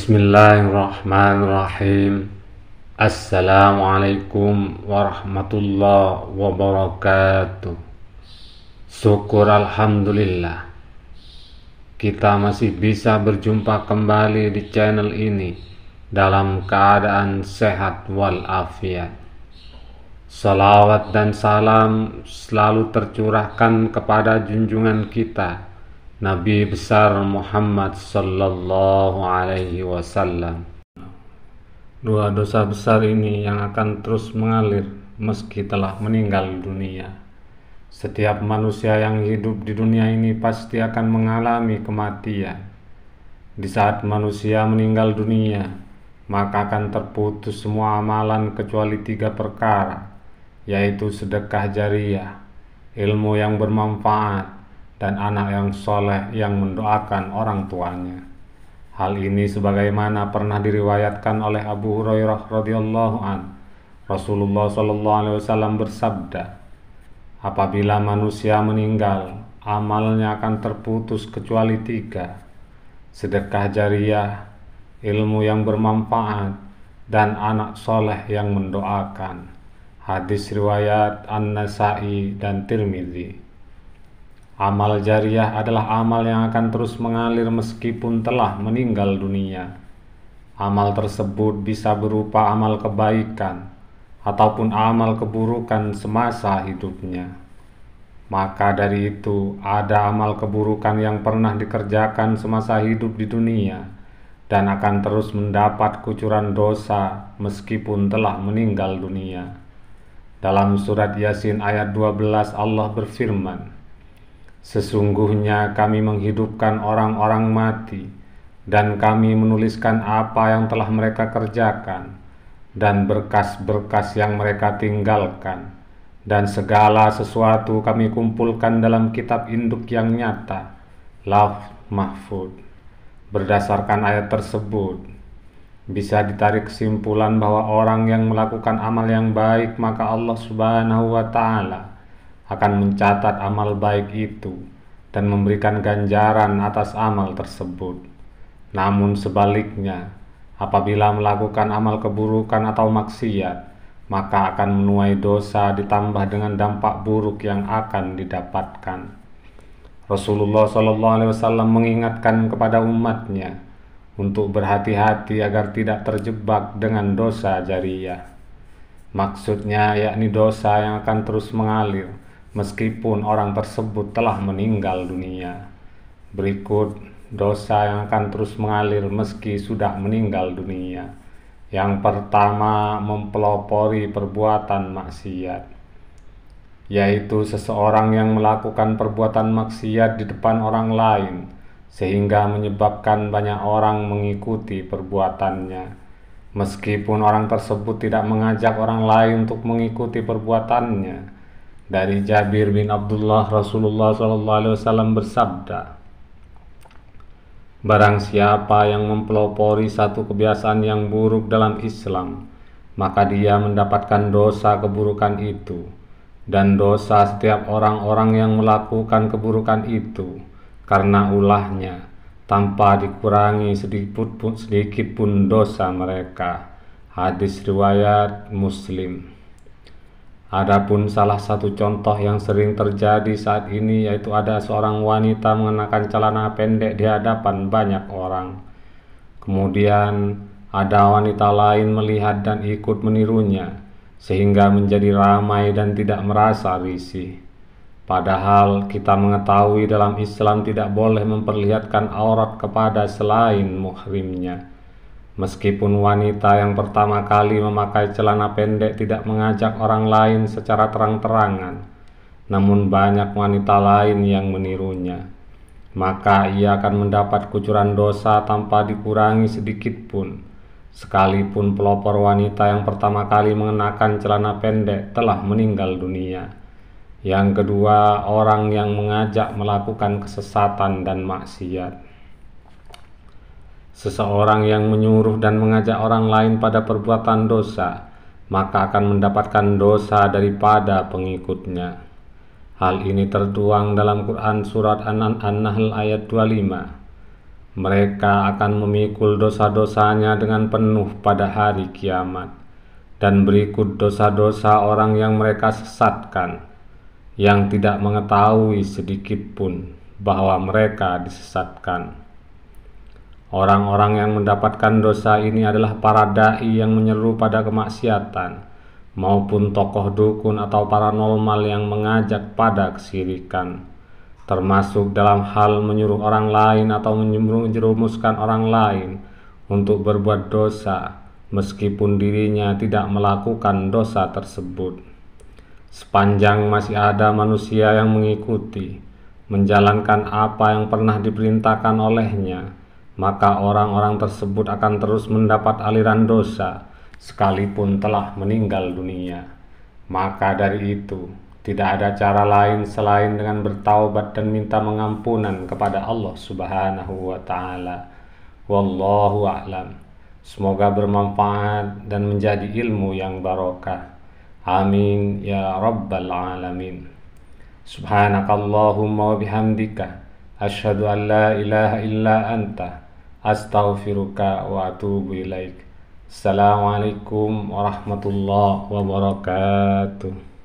Bismillahirrahmanirrahim. Assalamualaikum warahmatullahi wabarakatuh. Syukur alhamdulillah, kita masih bisa berjumpa kembali di channel ini dalam keadaan sehat walafiat. Salawat dan salam selalu tercurahkan kepada junjungan kita Nabi besar Muhammad sallallahu alaihi wasallam. Dua dosa besar ini yang akan terus mengalir meski telah meninggal dunia. Setiap manusia yang hidup di dunia ini pasti akan mengalami kematian. Di saat manusia meninggal dunia, maka akan terputus semua amalan kecuali 3 perkara, yaitu sedekah jariyah, ilmu yang bermanfaat, dan anak yang soleh yang mendoakan orang tuanya. Hal ini sebagaimana pernah diriwayatkan oleh Abu Hurairah radhiyallahu an. Rasulullah sallallahu alaihi wasallam bersabda, apabila manusia meninggal, amalnya akan terputus kecuali 3: sedekah jariyah, ilmu yang bermanfaat, dan anak soleh yang mendoakan. Hadis riwayat An-Nasa'i dan Tirmidzi. Amal jariyah adalah amal yang akan terus mengalir meskipun telah meninggal dunia. Amal tersebut bisa berupa amal kebaikan ataupun amal keburukan semasa hidupnya. Maka dari itu, ada amal keburukan yang pernah dikerjakan semasa hidup di dunia dan akan terus mendapat kucuran dosa meskipun telah meninggal dunia. Dalam surat Yasin ayat 12 Allah berfirman, sesungguhnya kami menghidupkan orang-orang mati, dan kami menuliskan apa yang telah mereka kerjakan, dan berkas-berkas yang mereka tinggalkan, dan segala sesuatu kami kumpulkan dalam kitab induk yang nyata, Lauh Mahfuz. Berdasarkan ayat tersebut, bisa ditarik kesimpulan bahwa orang yang melakukan amal yang baik, maka Allah Subhanahu wa Ta'ala akan mencatat amal baik itu dan memberikan ganjaran atas amal tersebut. Namun sebaliknya, apabila melakukan amal keburukan atau maksiat, maka akan menuai dosa ditambah dengan dampak buruk yang akan didapatkan. Rasulullah SAW mengingatkan kepada umatnya untuk berhati-hati agar tidak terjebak dengan dosa jariyah. Maksudnya yakni dosa yang akan terus mengalir meskipun orang tersebut telah meninggal dunia. Berikut dosa yang akan terus mengalir meski sudah meninggal dunia. Yang pertama, mempelopori perbuatan maksiat, yaitu seseorang yang melakukan perbuatan maksiat di depan orang lain sehingga menyebabkan banyak orang mengikuti perbuatannya, meskipun orang tersebut tidak mengajak orang lain untuk mengikuti perbuatannya. Dari Jabir bin Abdullah, Rasulullah SAW bersabda, barang siapa yang mempelopori satu kebiasaan yang buruk dalam Islam, maka dia mendapatkan dosa keburukan itu, dan dosa setiap orang-orang yang melakukan keburukan itu karena ulahnya, tanpa dikurangi sedikit pun dosa mereka. Hadis riwayat Muslim. Adapun salah satu contoh yang sering terjadi saat ini, yaitu ada seorang wanita mengenakan celana pendek di hadapan banyak orang. Kemudian ada wanita lain melihat dan ikut menirunya, sehingga menjadi ramai dan tidak merasa risih. Padahal kita mengetahui dalam Islam tidak boleh memperlihatkan aurat kepada selain muhrimnya. Meskipun wanita yang pertama kali memakai celana pendek tidak mengajak orang lain secara terang-terangan, namun banyak wanita lain yang menirunya, maka ia akan mendapat kucuran dosa tanpa dikurangi sedikit pun, sekalipun pelopor wanita yang pertama kali mengenakan celana pendek telah meninggal dunia. Yang kedua, orang yang mengajak melakukan kesesatan dan maksiat. Seseorang yang menyuruh dan mengajak orang lain pada perbuatan dosa, maka akan mendapatkan dosa daripada pengikutnya. Hal ini tertuang dalam Quran surat An-Nahl ayat 25. Mereka akan memikul dosa-dosanya dengan penuh pada hari kiamat. Dan berikut dosa-dosa orang yang mereka sesatkan, yang tidak mengetahui sedikit pun bahwa mereka disesatkan. Orang-orang yang mendapatkan dosa ini adalah para da'i yang menyeru pada kemaksiatan, maupun tokoh dukun atau paranormal yang mengajak pada kesyirikan, termasuk dalam hal menyuruh orang lain atau menjerumuskan orang lain untuk berbuat dosa, meskipun dirinya tidak melakukan dosa tersebut. Sepanjang masih ada manusia yang mengikuti, menjalankan apa yang pernah diperintahkan olehnya, maka orang-orang tersebut akan terus mendapat aliran dosa, sekalipun telah meninggal dunia. Maka dari itu, tidak ada cara lain selain dengan bertaubat dan minta mengampunan kepada Allah Subhanahu wa Ta'ala. Wallahu a'lam. Semoga bermanfaat dan menjadi ilmu yang barokah. Amin ya rabbal alamin. Subhanakallahumma wa bihamdika asyhadu an la ilaha illa anta astaghfiruka wa atubu ilaik. Assalamualaikum warahmatullahi wabarakatuh.